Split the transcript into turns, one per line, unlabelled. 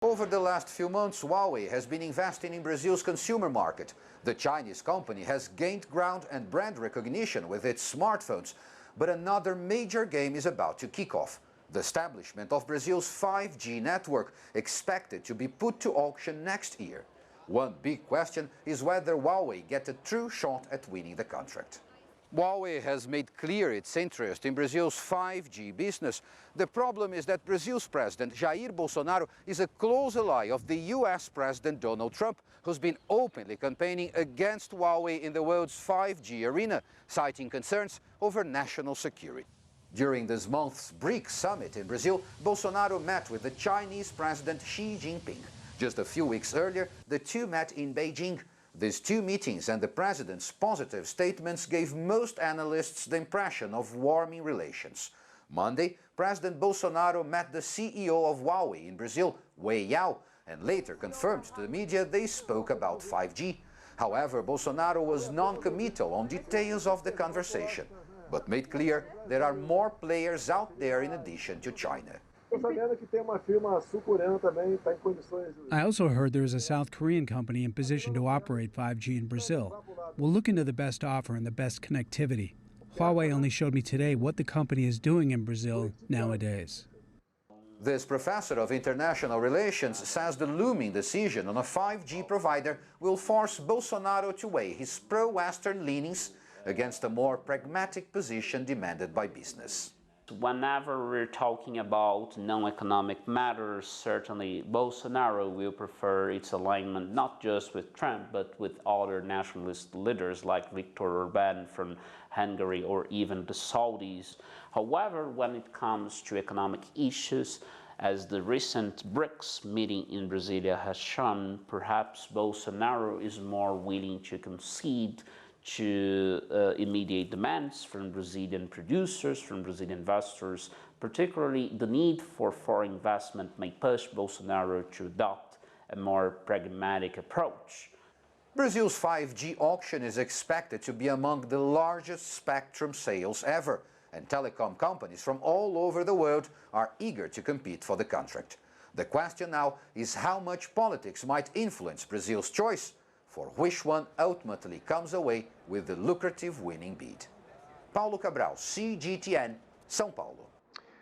Over the last few months, Huawei has been investing in Brazil's consumer market. The Chinese company has gained ground and brand recognition with its smartphones. But another major game is about to kick off. The establishment of Brazil's 5G network, expected to be put to auction next year. One big question is whether Huawei gets a true shot at winning the contract. Huawei has made clear its interest in Brazil's 5G business. The problem is that Brazil's President Jair Bolsonaro is a close ally of the US President Donald Trump, who's been openly campaigning against Huawei in the world's 5G arena, citing concerns over national security. During this month's BRICS summit in Brazil, Bolsonaro met with the Chinese President Xi Jinping. Just a few weeks earlier, the two met in Beijing. These two meetings and the president's positive statements gave most analysts the impression of warming relations. Monday, President Bolsonaro met the CEO of Huawei in Brazil, Wei Yao, and later confirmed to the media they spoke about 5G. However, Bolsonaro was non-committal on details of the conversation, but made clear there are more players out there in addition to China.
I also heard there is a South Korean company in position to operate 5G in Brazil. We'll look into the best offer and the best connectivity. Huawei only showed me today what the company is doing in Brazil nowadays.
This professor of international relations says the looming decision on a 5G provider will force Bolsonaro to weigh his pro-Western leanings against a more pragmatic position demanded by business.
Whenever we're talking about non-economic matters, certainly Bolsonaro will prefer its alignment not just with Trump, but with other nationalist leaders like Viktor Orbán from Hungary or even the Saudis. However, when it comes to economic issues, as the recent BRICS meeting in Brasilia has shown, perhaps Bolsonaro is more willing to concede to immediate demands from Brazilian producers, from Brazilian investors. Particularly, the need for foreign investment may push Bolsonaro to adopt a more pragmatic approach.
Brazil's 5G auction is expected to be among the largest spectrum sales ever, and telecom companies from all over the world are eager to compete for the contract. The question now is how much politics might influence Brazil's choice, for which one ultimately comes away with the lucrative winning bid. Paulo Cabral, CGTN, São Paulo.